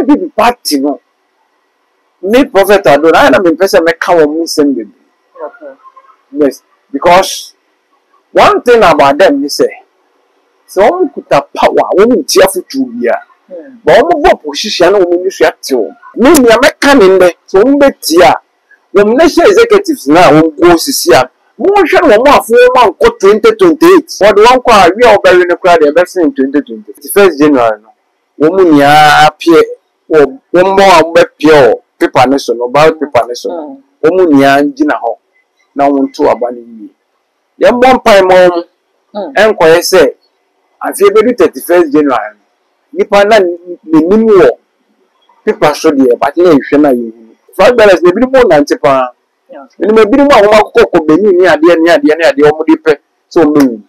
MPP party no. Me Prophet Adon, I am person me come with me baby. Okay. Yes, because one thing about them, they say, so we could have power, we will tear for 2 years. But we go position, we will share to. Me, we are making in there, so we bet here. When national executives now will go to see us. More sure one more for 2028. For the one call, we are very in the crowd, the best in 2020. The 1st January, woman, ya appear, or one more pure paper nation, about paper nation. Woman, ya Gina Hawk. Now, one two abandon. Young one pie mom, and quiet say, I feel very 31st January. Nipa na ni war. People show there, but no issue na you. Five balance the bit more than tepa. Ni me bit more o ko beni ni ade o mo de pe so me.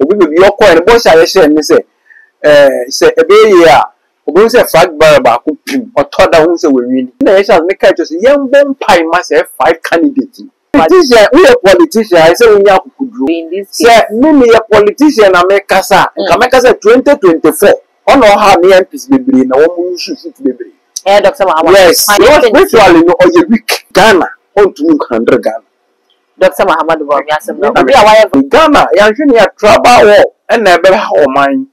Obi be your coin bo sha ye me say say e be ye a obi say five bar ba ko pim o to da hu say we win. Na ye sha me ka just yam bon pai ma say 5 candidates. Politician, we a politician. I say we have kudru. Say me a politician na me kasa. Ka me kasa 2024. Ono ha me MPs bebre na wo mu shoot bebre. Dr. Mahamudu. Yes. Spiritually no o ye weak. Ghana on to 100 Ghana. Dr. Mahamudu bo mi asem na. Obi a why Ghana ya hwe ne ya trouble wo na e be ha o man.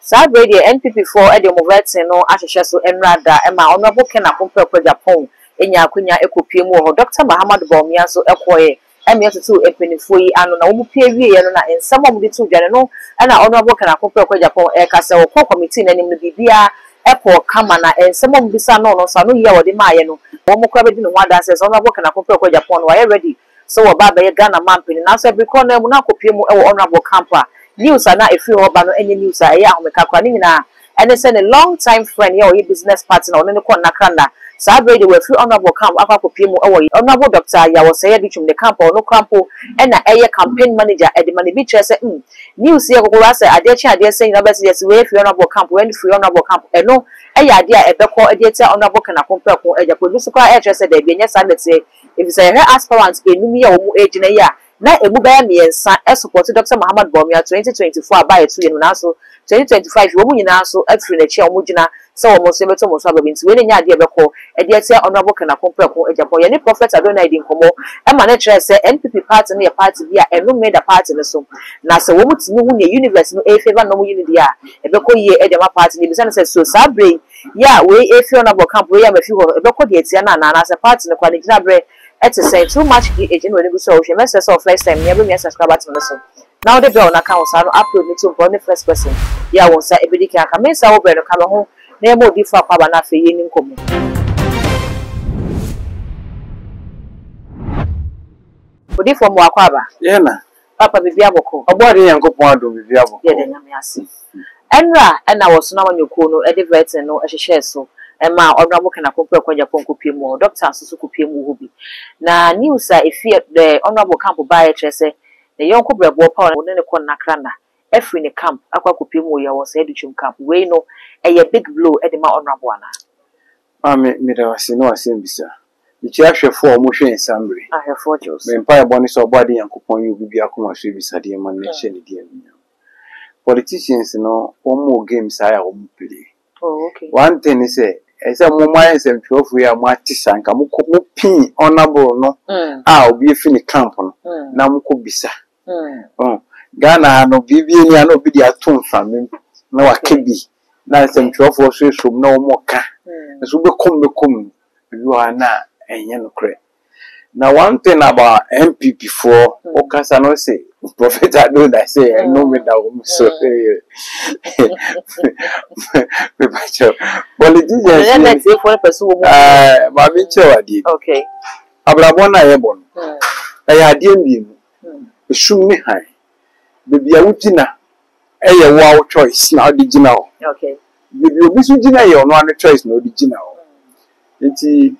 Saturday NPP4 the movement no ahwehwe so enrada ema honorable Ken Akpompo Japan enya akonya ekopie mu ho Dr. Mahamudu Bawumia so ekoye eme tutu epenifo yi anu na wo mu pie wie ye no na ensam omu de tu dwane no na honorable Ken Akpompo Japan e ka se wo committee na nim no bibia epo kama na ensam omu bisa no no sa no ye wo de maaye no wo mu kra be di no wada se honorable Ken Akpompo Japan no were ready so wo ba be Ghana mampini na so every corner mu na akopie mu e wo honorable camper news na efi ho ba no enye news a ya ahomeka kwa ni nyina ene say a long time friend here or business partner on ne ko nakanda Saturday we free honorable camp akwa mu e honorable doctor ya wo say ditwum the camp no campo ena eye campaign manager e de man bi kire say news here kokoro say ade chi ade say na be say yes we free honorable camp when free honorable camp e no eye ade a ebekọ ade tie honorable kana compare ko eja produce kwa e kire say de bi enye Sunday say if say her aspirants enum ya wo mu ejina ya na emu ba miensa e support Dr. Mahamudu Bawumia 2024 abaye tu yenu na so 2025 wo mu nyina so afiri na chi o mu gina se wo mo so beto mo so ababinti we nya ade ebekọ e de tie honorable kana compare ko ejabo ye ne Prophet Adonai din komo e ma na kire se NPP party ne party bia enu made a party ne so na se wo mutimi hu ne universe no e favor no mu unity a ebekọ ye e de ma party ne bi se so sabre ya we e fi honorable camp we ya ma fi ho ebekọ de tie na na se party ne kwa ne gina bre it's say too much agent when you so she message of first time never me subscribe to so now the bell na account so upload me to the first person ya won say ebedi kan ka me say wo bre no ka ho na e mo di fa pa ba na fe yi ni nkomo odi fo mo akwa ba ye na papa bibia boko obode yankopon ado bibia boko ye de nyame ase enra na wo so na wanyoko no e de vet no e hwehwe so ema honorable Ken Akpompo Japan kopie mu doctor asusu kopie mu hobi na news a efi the honorable camp ba e trese the yonko brebo pa ne ko nakranda efri ne camp akwa kopie mu ye wo say ditwum camp we no eye big blow e de ma honorable ana me da wase no wase mbisa bichi ahwefo o mo hwe ensambre ahwefo jos me mpa e boni so obade yankopon yu bibia akoma so bisa de man ne hye ne de politicians no omo games aya o mo play. Oh, okay. One thing is I say mo my sem 12 we am artisan ka mo pin honorable no obi efi ni camp no na mo ko bisa Ghana no bibie ni ana obi di aton fam na wa kebi na sem 12 so na o mo ka so be kom you are na enye no kre na one thing about MPP4 o kasa no say Prophet Adonai say I know me that so politicians ma me chewadi okay abrabon na yebon aya ade mbiem esum ni han bebia wugina eye wo choice na odi gina o okay bebia obi su gina ye ono an choice na odi gina o enti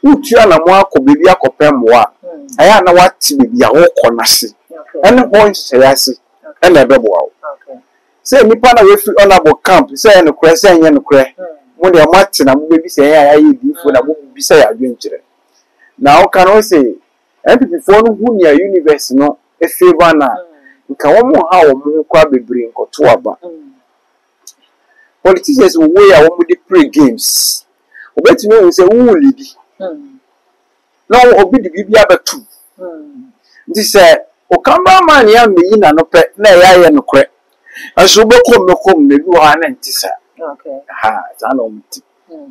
utua na mo akọ bebia akopem wo a aya na wati bebia wo konase ene ho nhyeyase ene bebo wo okay say nipa na we free honorable camp say no kure say enye no kure mo de mate na mo bebi say ya ye difo na mo bi say adwenkyere na o kan o say MPP4 no hu nia universe no e favor na nka wɔn ha wɔn kwa bebree nkoto aba politicians way a wɔn de play games obetumi wɔn sɛ wɔn lidi na obi de bibi abetu nti sɛ o cameraman ya meyi na no pɛ na ya yɛ no korɛ aso bekom na bi wɔ ha na nti sa Okay. Sana umti.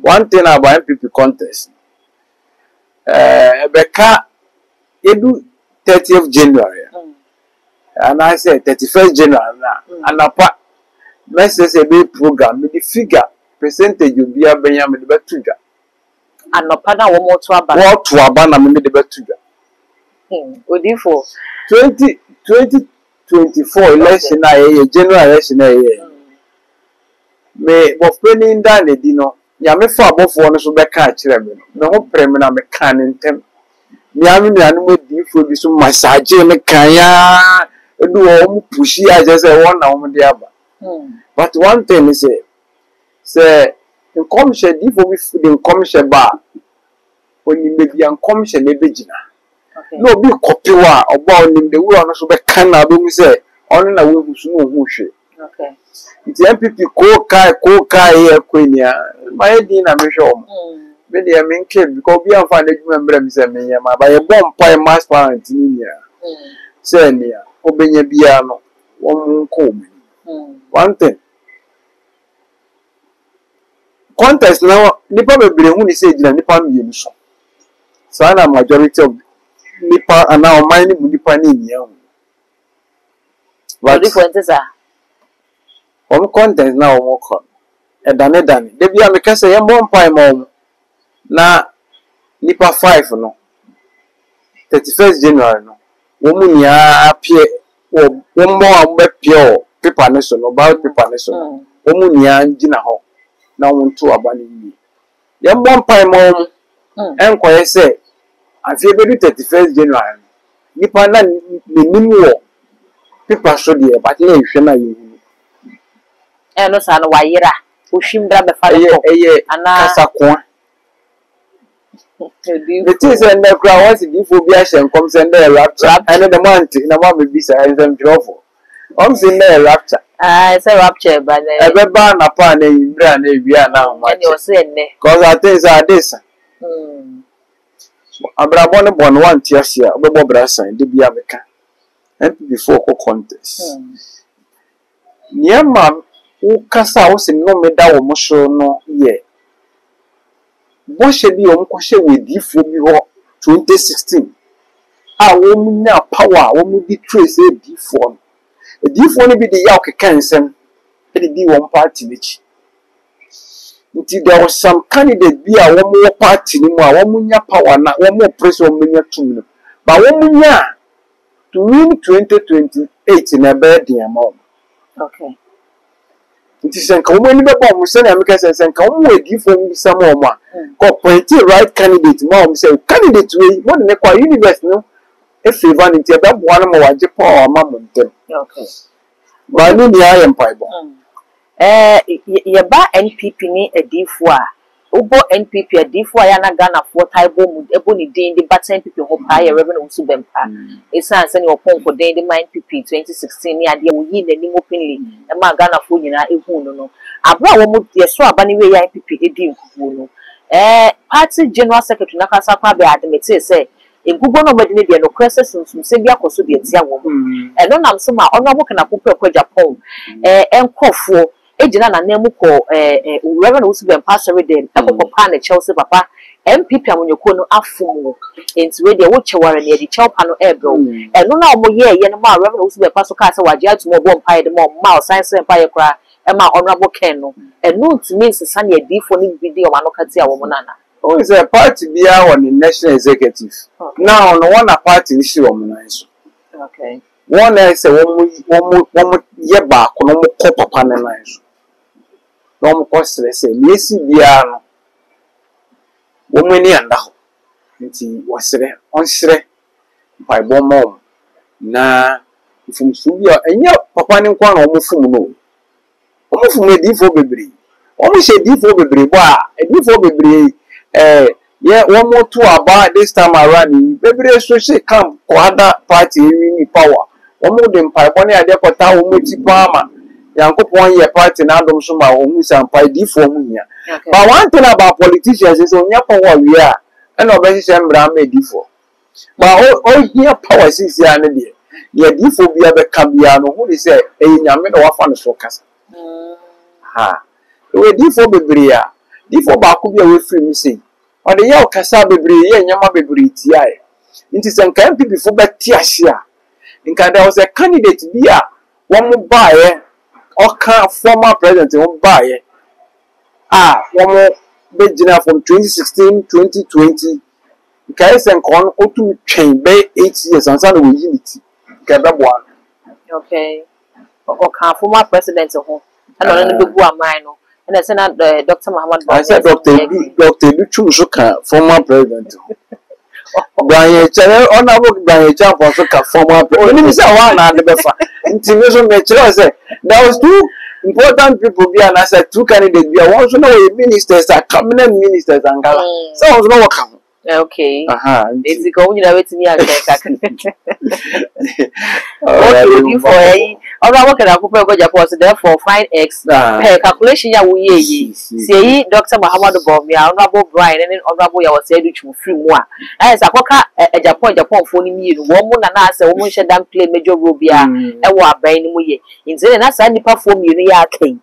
One thing about MPP contest. Beka edu 30th January. And I said 31st January na. And apa message a big program with the figure percentage you be a Benjamin the betuga. And no partner one more to aba. What to abana me the betuga. Odi for 2024 election na January election na me bofeni nda ne di no ya me fa abofo no so beka a kire me no me ho prem na me kan ntem me anu anu di fo bi so massage me kan ya edu o mu pushi a je say won na wo de aba but one thing is say in commission di fo bi the commission ba oni me bi an commission e begina no bi copy wa oba oni de wo no so beka na do mi say on na wo husu no hu hwe okay. It's MPP ko kai e kwenia my din na me hwe me de me nke because bi amfa na adwuma mbra mi se me yema ba ye bom pai mass parent ni nia se nia obenya bia no won ko me one thing contest na nipa bebre hu ni se gina nipa mienu so so na majority of nipa ana o man ni nipa ni nia but different Om contest na omo ko edane de bia me kase ye mbom pai mom na nipa 5 no 31st January no wo mu nia apie wo mo ambe pie paper ne so no ballot paper ne so wo mu nia ngina ho na wonto aba ne ni ye mbom pai mom enkoye se afie bedu 31st January nipa na nim wo paper so de but na ehwe na ye no sa no wayira ohwimbra be fa le ana kasakwa it is and the crowd wants to give obiation comes and there rapture and the month na ma be bisa and drofo comes in there rapture say rapture but ebeba na pa na yimbra na ewia na ma and you say ne cause I think are this abrabo ne bon one tiasia obebo brasan de bia meka and before contest niema ukasa wo se no me da wo mo so no ye bo she bi o mko she wedifo bi ho 2016 a wo munya power wo mu di trace edifo no bi de ya okekansem e di wo party nichi nti there was some candidate bi a wo mu party ni mu a wo munya power na wo mu press wo munya tum no ba wo munya to win 2028 na be de amount okay. Nti senka wo mani beba mo se na me kase senka wo wedi fo mi sam o ma ko point right candidate ma o say candidate we mo ne kwa university no e favor nti e be bo na mo waje pa o ma mo ntem okay ba ni ni aye mpai bo ye ba NPP ni edifo a ubo NPP edifo a ya na Ghana fo taibo mu ebo ni din de bat NPP ho pa ye reverend Usu Bempa esan se ni oponko din de NPP 2016 ni ade wo yi nani mo pinli e ma Ghana fo nyina ehu no abra wo mu ye so aba ni we ya NPP edi nkubu no party general secretary na kasa kwa be admit say nkubu no madine de no kwese sunsum se bia koso de tia wo no nam so ma ono mo kana popɛ kwa Japan enkofo ejina na nemu ko Reverend Usu Bempa Sereden ekokɔpa na Chelsea papa MPP amonyoko no afumu enti we de wo cheware na de chewpa no ebro eno na omo ye no ma Reverend Usu Bempa so ka se waje atumo bo mpa de mo ma science mpa ye kra e ma honorable Ken no eno ntimi nsesa na edifo ni bidi o ma no kati a wo nana o is a party bia on the national executive now no one party ni shi wo mo nan so okay one is wo mo ye ba ko no mo ko papa na nan so no mo ko sere se mesi bia no wo mo ni anda ho nti wo sere on sere pai bo mom na fumsu bia enya papa ni kwa na wo fum no wo fum edifo bebre wo mo she edifo bebre bo a edifo bebre yeah one more to about this time around bebre so she camp ko other party ni power wɔn de mpaebɔ ne adeɛ kɔta wɔn ti paama yankopɔn yɛ party na adom so ma wɔn sa mpaedifoɔ mu nya but one thing about politicians is onya power wie a ɛna ɔbɛhyehyɛ mbra ma edifoɔ but ɔhia power sisi a ne deɛ yɛ edifoɔ bi abɛka bia no ho de sɛ ɛyɛ nyame na wafa no so kasa ha ɛwɔ edifoɔ bebree a edifoɔ baako bi a wɔfiri mu sei ɔde yɛ ɔkasa bebree yɛ nyama bebree tia ɛ nti sɛ nka MPP fo bɛte ahye a nka there was a candidate bi a wɔn baeɛ ɔka former president wɔn baeɛ a wɔn bɛgyina from 2016 2020 nka yɛ sɛ nka ɔno otum twɛn bɛyɛ 8 years ansa na wɔyi ne ti nka ɛbɛboa no. Okay ɔka former president ho ɛna ɔno ne bɛbu aman no ɛna sɛ na Dr. Mahamad Bawumia. I said Dr. Edu Twum so ka former president ho. Brian Chere honorable Brian Chere for ka former president. Oni mi say wa na de befa. Nti me so me chere say there was two important people bi and I said two candidates bi one so na we ministers are cabinet ministers angala. So one so na work am. Okay. It's the go nyina wetimi akeka. Okay for eh oba work na akopɛ go Japan so therefore find x calculation ya wo ye yi. Sei Dr. Mahamad Bawumia honorable Brian and honorable ya was Edu Twum free mu a. Ayesa akoka Japan fo ni mienu wo mu na na ase wo mu hye dan play major role bia e wo aban ni mu ye. Nti na sa nipa fo mienu ya akan.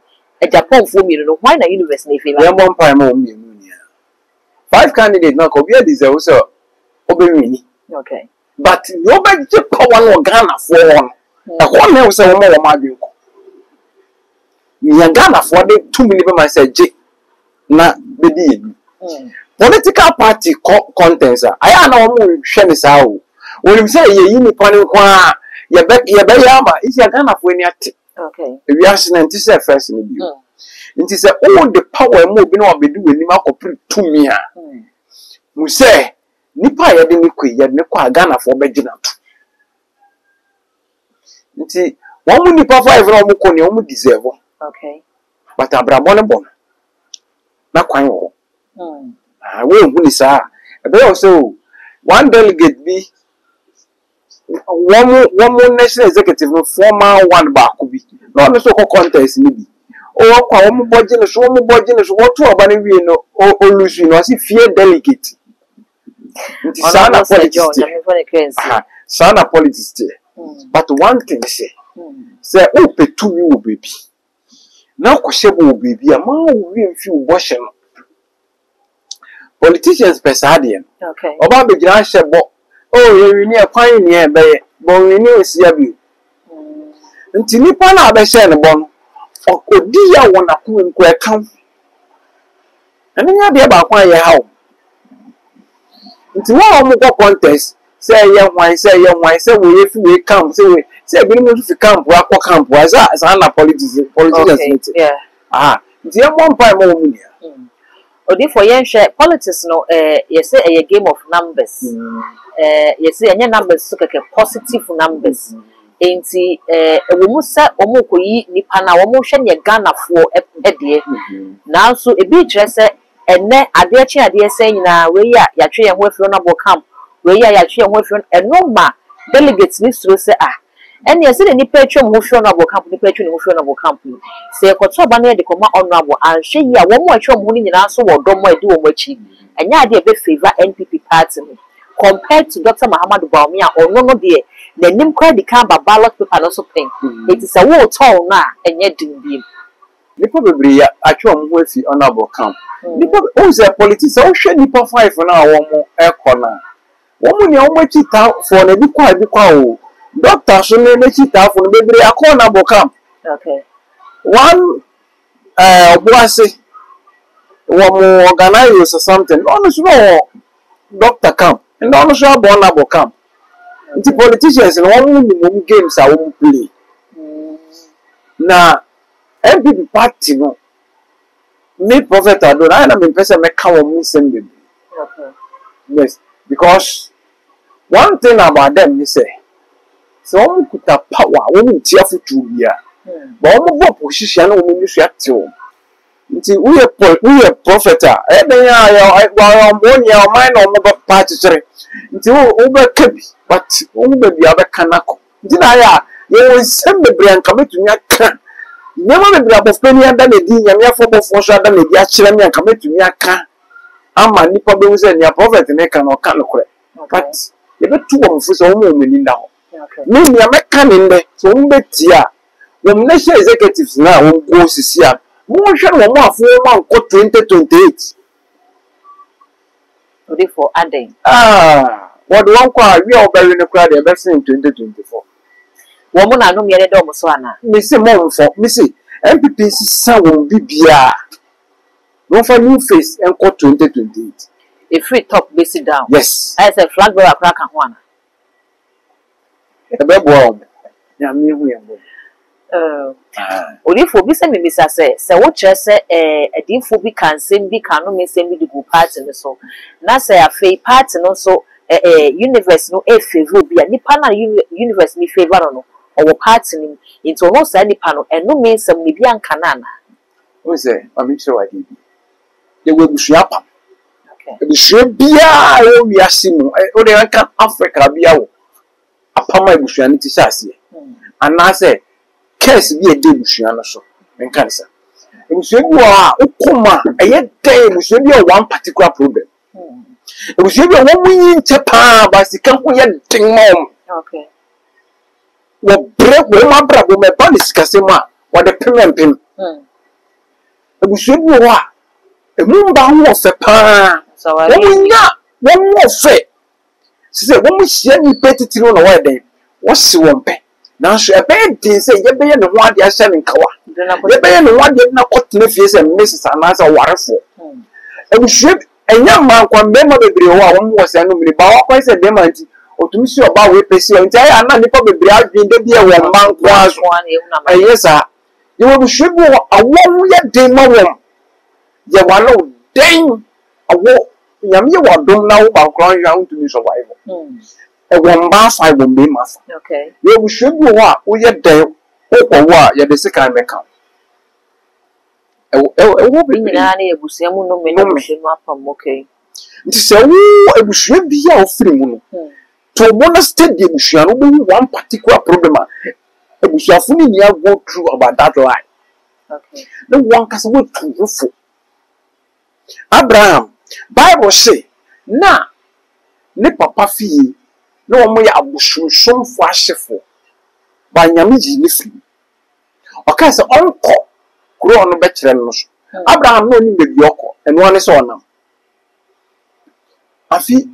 Japan fo mienu no why na university na feel. We mbon pa ma wo mienu. 5 candidates now could be a deserve so obewini. Okay. But nobody just power no Ghana for one. The one man say wo ma adwen ko. Ni Ghana for the 2 million man say je na be di. Political party contents aya na wo hwe ne saa o. Wonim say ye yi nipa ne ko a ye be ya ma isi Ghana for ni ate. Okay. We are saying this is first ni bi. Nti sɛ all the power mu obi na obedu w'anim akɔpere tumi a mu sɛ nipa yɛ de ne kɔ Ghana fo bɛgyina to nti wɔn mu nipa 5 na wɔn kɔ ne wɔn deserve. Okay. But abrabɔ ne bɔ na kwan wɔ we hu ni saa ɛbɛyɛ so one delegate bi wɔn national executive no former one baako bi na ɔno so kɔ contest ni bi o kwa wo mbɔgye ne so woto oba ne wie no olusu no asi fie delegate nti sana politics sana politics but one thing say o petumi wo baby na kwhye bo baby a ma wo wie mfi wo bɔhye no politicians pesade okay oba begira hye bo o ye ni akwan ni e beye bo ni osia bi nti nipa na abɛhye ne bo no odi ya wona ko nko ɛka ɛne nya de ba kwa ye hawo nti wo mo ko contest say ye hwan say we ye fi we camp say bi no fi camp akọ camp as na politics nti ye mo mpa mo mu nia odi for yen hwe politics no ye say a game of numbers ye say enya numbers so keke positive numbers enti wo mu sa omo koyi nipa na wo mu hwe ne Ghana fo de na so ebi kire se enne ade achi ade se nyina we ya twe ye ho afiro na bo camp we ya twe ye ho afiro eno ma delegates ni suro se enne se nipa atwa mo hwe na bo camp nipa atwa ne ho hwe na bo camp se ekoto ba na de koma honorable anhwe yi a wo mu atwa mo ni nyina so wo do mo adi wo mo achi enya ade be favor NPP party compared to Dr. Mahamad Bawumia ono no de nanim kwa di kan ba ballot paper no so pen it is a wo tall na enye dinbiem nipa bebre ya atwa mo ho afi honorable camp nipa o say politics o hwe nipa 5 na wo mo ekona wo mo ne o mo chita for na bi kwa o doctor so ne chita for no bebre akọ honorable camp okay one obuase wo mo organize or something no so doctor camp and no so honorable camp. The politicians and one games are won't play. Now, MPP party no. Me prophet I don't. I am in person make come send them. Okay. Yes, because one thing about them, they say, so one could have power, one tearful to be but one position, one ministry. Nti we a prophet ebe ya money mind on party nti wo be kabi but wo be bia be kanako Dina ya ye nsem bebre anka metumi aka. Nyama bebre abofra ni ada na di nyame afobofo so ada na di akire me anka metumi aka. Ama nipa be wuze ni prophet ne ka no ka no kore. But ye betu wo mfu so wo mani nda ho. Me ni ameka ne nde so wo betia. Wo national executives na wo go sisi a. Mo hwe no mo afo mo anko 2028. Odi for adding. What one kwa we are very no crowd e be in 2024. Wo mo na no me de mo so ana. Me say mo mfo, me say MPP sisa won bibia. No for new face enko 2028. A free top base down. Yes. I say flag bearer crack and one. E be bo. Ya me hu e bo. Odi for bi se me bisa se wo kire se edinfo bi kan sem bi kan no me sem bi go party no so. Na say afei party no so universe no favor bi nipa na universe ni favor no or party ni into no say nipa no eno me sem ni bi anka na na. O say am sure I did. They will be sharp. Okay. Be sure bia o wi asimu. O de anka Africa bia wo. Apama ebusuani ti sase. Ana say case bi e de ebusuani so. Menka nsa. Ebusuani wo a ukoma eye dey ebusuani bi one particular problem. Ebusuani bi wo munyi nche pa ba sika ho ye den mom. Okay. Wo break wo ma bra bo me ba ni sika se ma wo de pem. Ebusuani wo a emumba ho fe pa. So wo munya wo fe. Se wo mu hia ni petitiri no wo den. Wo se wo mpe. Nanso ebe din se ye be ye ne ho ade a hye ne nkawa. Ye be ye ne ho ade na kotene fie se Mrs. Anasa warefo. Ebusuani enya ma kwa mbema bebre ho a wo mo se no mini ba wa kwa se bema nti otumi si oba we pesi o nti ayi ana nipa bebre adwen de bia wo man kwa aso ayesa ye wo hwebu awo ye den ma wo ye walo den awo nyame ye wadom na wo ba kran ya ntumi survive e wo mba fa wo mbe ma fa okay ye wo hwebu ho a wo ye den wo ko wo a ye de sika meka wo bi na na ebusia mu no me no no apam okay nti se wo ebusua bia ofiri mu no to bona state ebusua no be one particular problem ebusua fu ni ya go through about that line okay no one can go through for Abraham Bible say na ne papa fie na wo mo ya abusunsom fu ahyefo ba nyame ji ni firi oka se onko kuro no be kire no so Abraham no ni bebi okọ eno ane so onam afi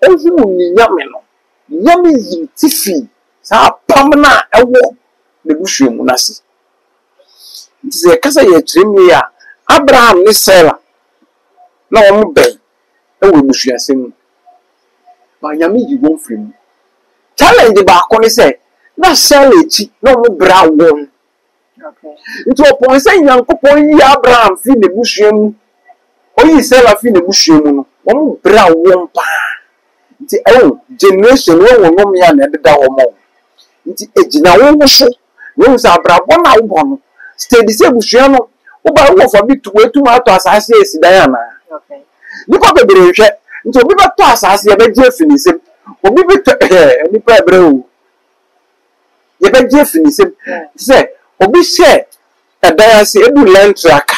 ohu ni nyame no nyame yi tifi sa pam na ewo ne buhwe mu nase nti se kasa ye kire mi ya Abraham ni Sarah na wo mu ben ewo buhwe asem ba nyame yi won firi mu challenge ba ko ni se na Sarah echi na wo bra won okay nti opon se Nyankopon yi Abraham fi ne buhwe mu oyi Sarah fi ne buhwe mu no wo bra won pa nti generation wo no ya na deda wo mo nti ejina wo so wo sa brabo na wo no steady se buhwe no wo ba wo for bi to wetu ma to asase esidan ana okay nipa bebre hwe nti obi ba to asase ye be je finisem obi bi to nipa ebre o ye be je finisem se obi se edan ase edu lentraka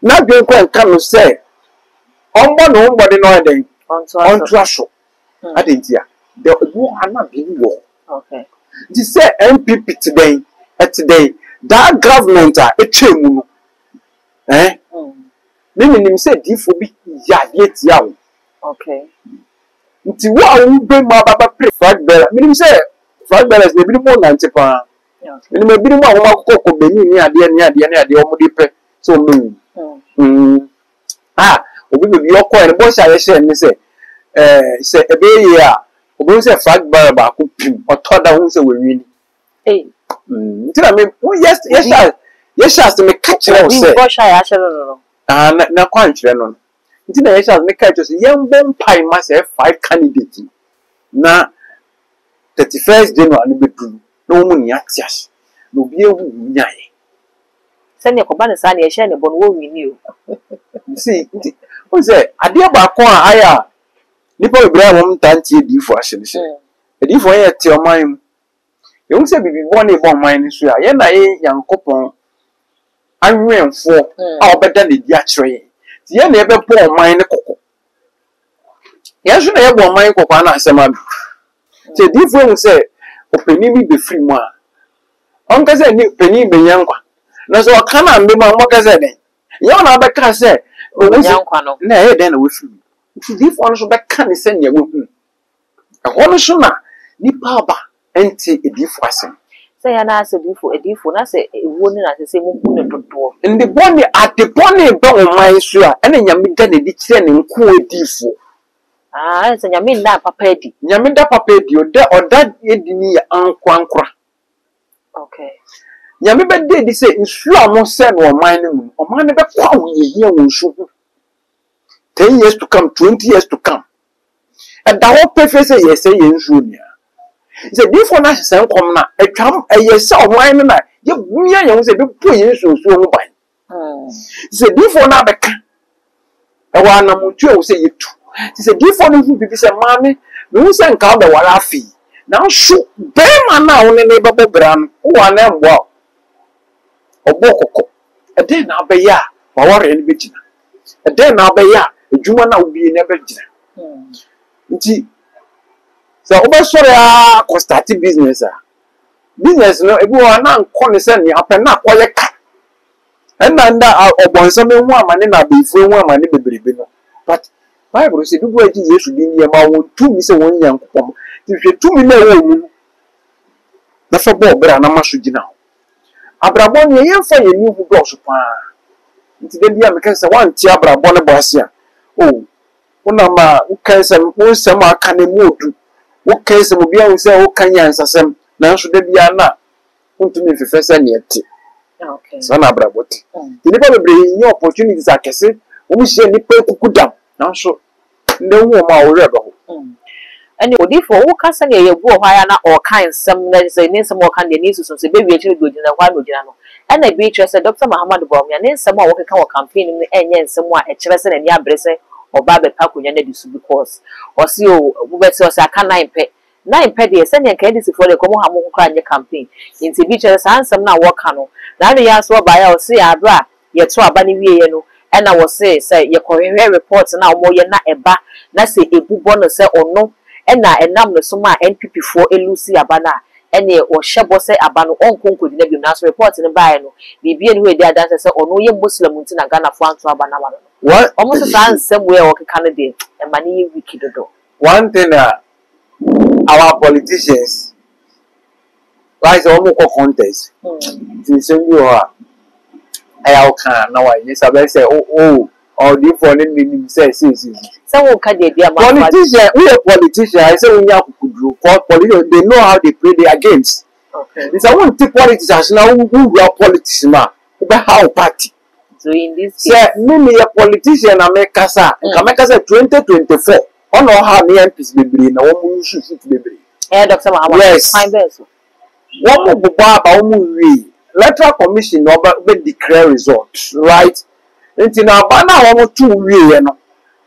na dwen ko nka no se ombo no mbode no eden on traso adentia the wo ana bi wo okay this say MPP today that government etwemu no nim say difo bi ya yetia wo okay nti wo a wo be ma baba pre flag bearer nim say flag bearers ne bi mo nante pa nim bi mo a wo makoko beni ni ade o mo de pe so me obi be yoko en bo sha ye she ni say say ebe ye a obi say flag bearer ba ko pim otoda hu say we wi ni ntina me yes me catch you say bo sha ya she no na kwa nkyere no ntina yes me catch you say yem bon pai ma say 5 candidates na 31st January be duru na wo mu ni atias na obi ehu nyae se ne ko ba ne sa ne ye she ne bo no wo wi ni o see o say ade ba ko a aya nipa bebre a won tantie difo ahye ne she edifo ye te oman You say be born a bomb mine so ya na ye yankopon anwenfo a obeda ne di akere ye na ebe bomb mine kokko ya so na ye bomb mine kokko na asema bi te different say openi bi be free mu a on ka say ni peni be yankwa na so ka na mbe ma mo ka say den ye na be ka say o yankwa no na ye den na we free ti different so be ka ne say ne we hu e ho so na ni baba enti edifo asem say ya na ase edifo na say ewo ni na say mo hu ne dodo ndi boni ate boni be o man so a ene nyame da ne di kire ne nko edifo say nyame nda papa edi nyame da papa edi oda edi ni ya ankwankra okay nyame be de di say nsu a mo se no o man ne mu o man ne be kwa wo ye wo nsu 10 years to come 20 years to come and that whole perfect say yes say nsu ni se before na se kom na atwam ayesa o man na ye bumia ye se be po ye nsu ho ban se before na be ka e wa na mutu e wo se yetu se before no hu bibi se mame me hu se nka be wala afi na so be man na wo ne be bobra no wo na mbo obokoko e den na be ya wa wore ne be gina e den na be ya adwuma na obi ne be gina nti so obesore a ko start business no ebi wa na nko ne se ne apen na akoye ka enna nda obonsam hu amane na befu hu amane bebrebe no but Bible say dubu aji Yesu bi ni ma won tumi se won yankopom ti hwe tumi na wo mu na fa bo bra na maso gina abrabon ye yemfa ye ni hu do so pa nti de bia me kan se wan ti abrabon ne bo ase a oh una ma ukan se mo se ma aka ne modu ukan se mo bia wo se wo kan yansasem na so de bia na untumi fefe se ne ete okay so na abrabot ti ni pa bebre ni opportunities akese wo mu hie ni pa kukudam na so nde wo ma wo reba ho ani odifo wo kasa ne yebu ho ya na o kan sem na se ne sem o kan de ni susu se be wi akire go gina kwa no gina no na bi kire se Dr. Muhammad Bawumia ne sem a wo keka wo campaign ni enye nsem a e kire se na ni abrese oba be pa konya na disu because o si o wo be se o sa kan 9 pe de se ne kan disi for de komo ha mo kra anye campaign nti bi kire se ansem na wo ka no na no ya so ba ya o si ya bra ye to aba ni wie ye no na wo se ye kohwe report na wo ye na eba na se ebubo no se ono na enam no so ma NPP for elusi aba na ene wo hyebo se aba no onkonko di na bi na so report ne bae no bibie ne we di adanse se ono ye muslim nti na Ghana fo anto aba na ma no what almost so ansem we o keka no de e ma ne wiki dodo one thing our politicians guys almost contest since you are I can now yes I say oh the for the say so ka de dia ma politician we a politician I say we kukudru politician they know how they play their games okay it's I want to politicians now who are politics ma be how party so in this say me a politician America sa 2024 on how the MPs bebre na wo mu issue fit bebre Dr. Muhammad fine best wo mo baba ba wo mu wi electoral commission no be declare results right until now bana wo to wie no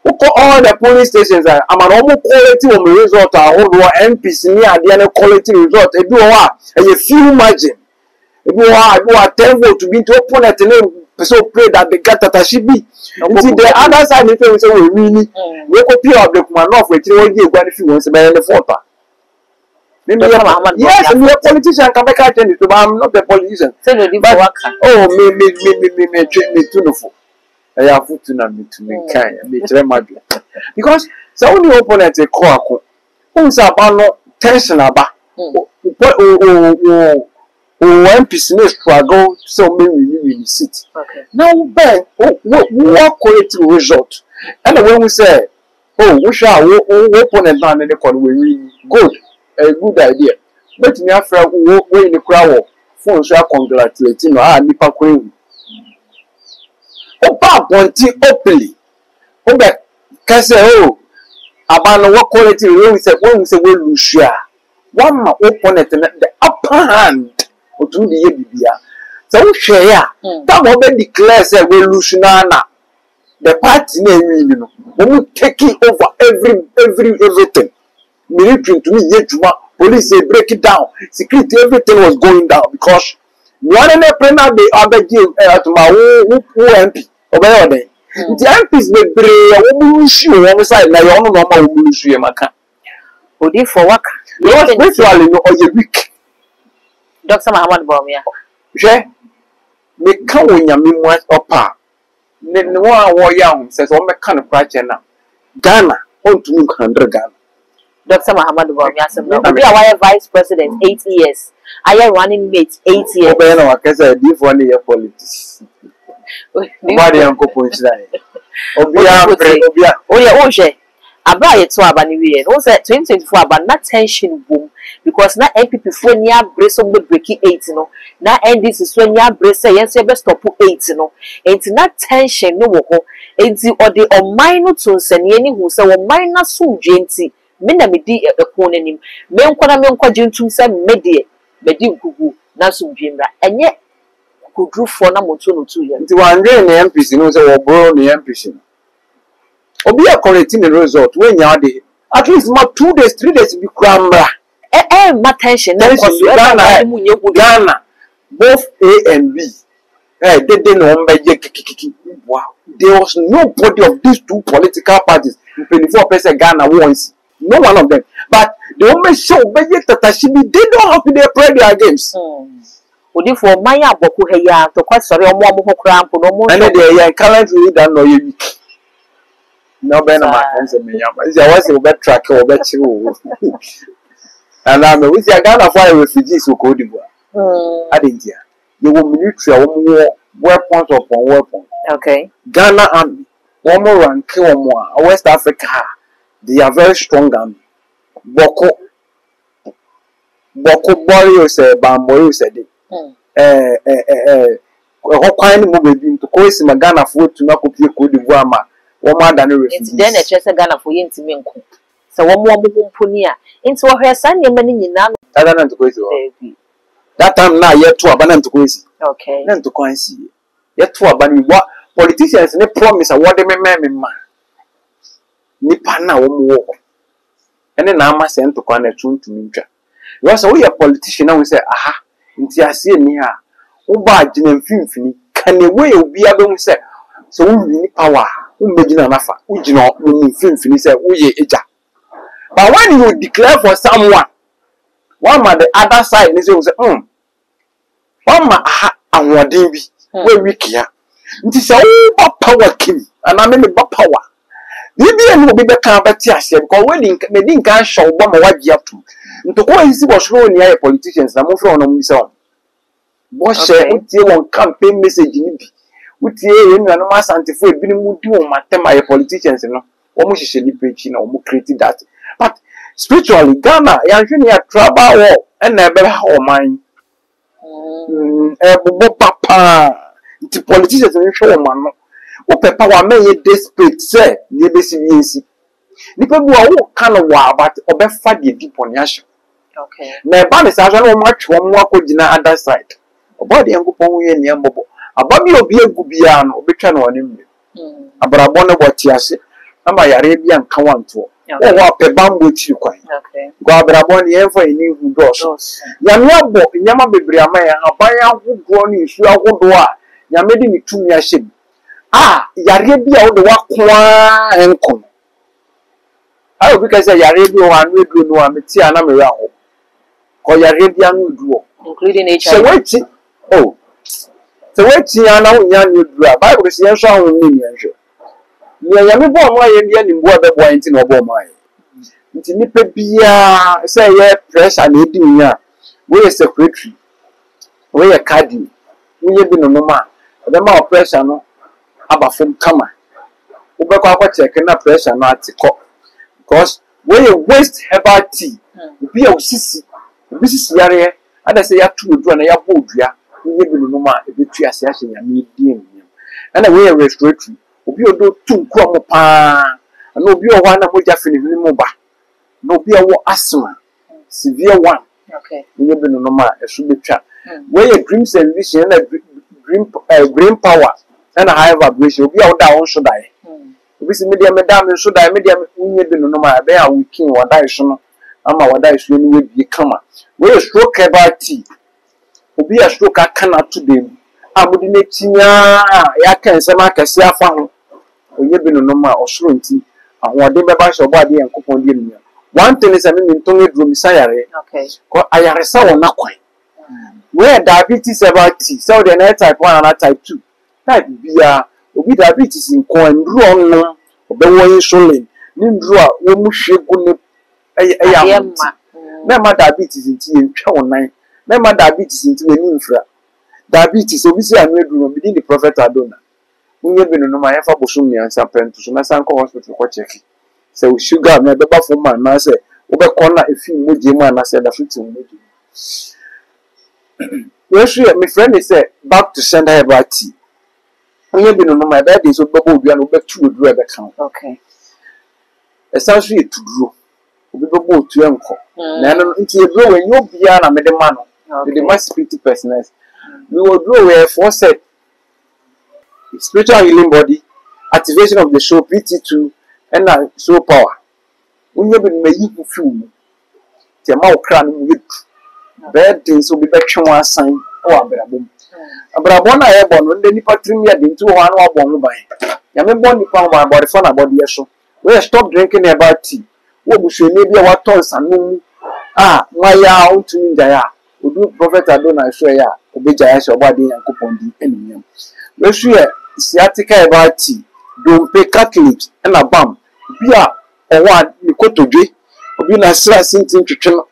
all the police stations are amano quality of result all MPs ni ade na quality result e bi o a e few margin e bi o a 10 vote to be to opponent ne so pray that the get tatashibi until the other side if we say we really we go pay of the command of we tiri we dey gwa ni fi won se be le fota. Yes, I'm a politician. Can make a change to, but I'm not a politician. But, oh, me too no for. I have food to me to me kind. Me try my because so only opponent a call. Who is about tension about? MPs may struggle so many sit. Now, Ben, what quality result? And when we say, oh, we shall opponent man in the call we good. A good idea. But me after we in the crowd phone so congratulating no nipa kwen. Oba bonti openly. Oba ka say oh abano what quality we say when we say we lose one ma opponent the upper hand otu the ye bibia. So we share ya. That we declare say we lose na the party na win no. We taking over everything. Military to me ye juma Police say break it down. Security, everything was going down because one and a preneur they give to my who MP over there. The MPs may be one side now. You don't know how to issue a maca. Odi for work. Because spiritually, no, or you weak. Dr. Muhammad Bawumia. Je, me can win your memoirs or pa. No one war young says, oh, me kind of project now. Ghana, on to 100 Ghana. Dr. Muhammad Bawumia, we are vice president 8 years. I am running mate 8 years. Oh, no, I can say, this one year politics. Nobody uncle punch that. Oh, yeah, Oje. Aba yeto aba ni we no say 2024 aba na tension boom because na MPP fo ni abre so be break 8 no na NDC so ni abre say yen say be stop 8 no enti na tension no wo ho enti ode oman no to nsane ani hu say oman na so dwenti me na me di ekon nanim me nkwa gentum say me de be di nkugu na so dwimra enye kudru fo na moto no tu ye enti wanwe ni MPC no say wo bro ni MPC Obi a correcting the result when you are there. At least my 2 days, 3 days be crammed. My tension. Ghana, both A and B. They didn't know. Wow, there was nobody of these two political parties. 24% Ghana wants. No one of them. But the only show that they don't have to play their games. Odi for Maya Boku Heya to quite sorry on one cramp no more. And they are currently done no you. No better my hands and me. I was a better track or better you. And I'm with your Ghana for refugees who go to I didn't hear. You will military more weapons upon weapons. Okay. Ghana army, one more and kill more. West Africa, they are very strong army. Boko Borio said, Bamboyo said it. Kind of moving to Coast Magana food to not copy Cote d'Ivoire. One than a refugee. Then a chess Ghana for yin to me. So one more punia into her son, your money in Nan. I don't know to go to that time now, yet to abandon to Quincy. Okay. Then to Quincy. Yet to abandon what politicians and promise a what they may man. Nipana war. And then I must send to connect to me. You also we a politician and we say, aha, into a see me here. Uba Jim Finfini, can the way be able to say, so we need power. Imagine anafa, ujino, Finfini say, uye eja. But when you declare for someone, one man the other side, they say, one man and what they be, where we care. It is all power king, and I mean about power. Maybe I will be better because when they didn't show one more what you have to. To go and see what's wrong near politicians, I'm from on himself. What share with you on campaign message with you and no mass anti-food, being moved to my politicians, you know, almost should be preaching or creating that. But spiritually, Ghana, you are trouble and never how mine. Papa, the politicians in show man. What power may desperate say, the BCBC. People who are kind of wow, but obefa the deep on yasha. Okay. Na ban is actually much one more could na other side. About the young pon and young bobo. About me obi egubia no obetwa no onim. Abrabon no botiase. Amba Arabian kawanto. Oh wa pe bambo chi kwan. Okay. Go abrabon ye for any who does. Yamya bo nyama bebre amaya aban ahodo no isu ahodo a nyamedi ni tumi ahye. Yare bi a wo de wakwa enkom. Ayo bi ka say yare bi o anu edu no ameti ana mere aho. Ko yare bi anu edu including HIV. So wait ana wo nya anu edu a Bible say yenso aho ni ni enhwe. Ni yame bo mo aye bia ni mbo abebo anti na obo mo aye. Nti nipa bia say ye pressure na edi nya. We secretary. We ye cardi. We ye bi no no ma. Obe ma pressure no aba from kama ubekwa kwa check na pressure na atiko because when you waste herbal tea be a usisi yare ada say ya tu odu na ya bo odua nye bi no ma e betu ase ahye nya medium na we respiratory obi odo tu nko mo pa na obi o wa na moja fini mo ba na obi awo asthma severe one okay nye bi no ma e so betwa we dreams and vision na green power and a high vibration. We are down so die. We see media madam so die media unye bi no ma be a wiki wa die so no ama wada isuo ni we bi kama we stroke about tea obi a stroke aka na to dem amudi na tinya ya kan se ma kase afa ho onye bi no no ma osoro nti ahode beba hye obo ade yankopon di enu one thing is me nton eduro mi sayare okay ko ayare sa wona kwan where diabetes about tea so the next type 1 and type 2 type bia obi diabetes in ko nduro no obewo insulin ni nduro a wo mu hwegu ne eya ma diabetes nti entwa wonan ma diabetes nti wani mfra diabetes obi si anu eduro bi di prophet Adona unye bi no ma yafa bosom mi ansa pento so na san ko hospital ko check say sugar na beba fo man na say wo be corner efi moje mu na say da fiti moje we sure my friend is say back to send her back tea unye bi no ma that is so bebo odua no be tu oduro e be kan okay essentially to duro obi bebo otu enko na no nti eduro we nyo bia na me de ma no the my spirit personality we will draw where for set spiritual healing body activation of the soul PT2 and soul power unye bi me yi fu mu ti ma okra no mu bad things will be back to one sign o abrabom abrabom na ye bo no nde nipa trim ya de nti ho anu abon mu ban ya me bo nipa ho ban body for na body yeso we stop drinking about tea wo bu hwe ne bia wa ton sanu nwa ya untu nja ya odu prophet Adona so ya obeja ya so obade yankopon di eniyam we sure sciatica about tea dompe catholic na bam bia owa ni kotodwe obi na sra sintin twetwe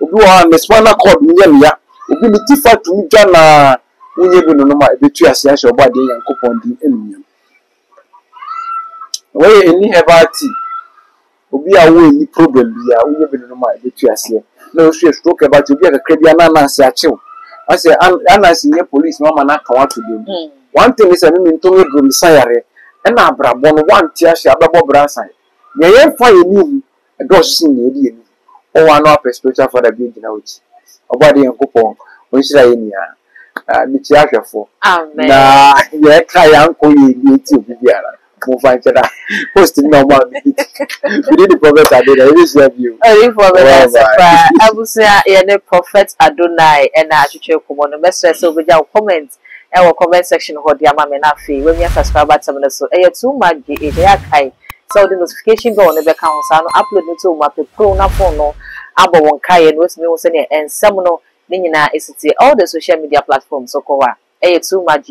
obi wa na spinal cord nyem ya obi ni tifa tumi dwa na unye bi no ma ebetu ase ya so obade yankopon di eniyam we eni about tea obi a wo ni problem bia unye bi no ma ebetu ase na o sure stroke about obi a krebia na na ase achew ase anansi nye police mama na kawa to dem one thing is me ntonwe drum sayare na abrabo no one tia hye ababo brasan ye ye fa ye ni do sin ye di ni o wa no spiritual father bi gina uchi obade yankopon onhira ye nia bi ti ahwefo amen na ye ka yanko ye ni ti obi biara mo fa ncheda post ni no ma bi the prophet Adona we share you abusia ye ne prophet Adona na atwetwe komo no mesre se obeja comment comment section ho dia ma me na fe we mi subscribe to me so too much ya kai so the notification go on be kan so no upload ni to ma pe pro na phone no abo won kai no we wo se ne ensem no ni nyina esiti all the social media platforms so ko wa too much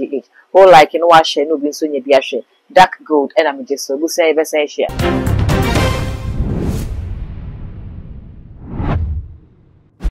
like no wa share no bi so nya bi ahwe dark gold and I'm just so busia e be say share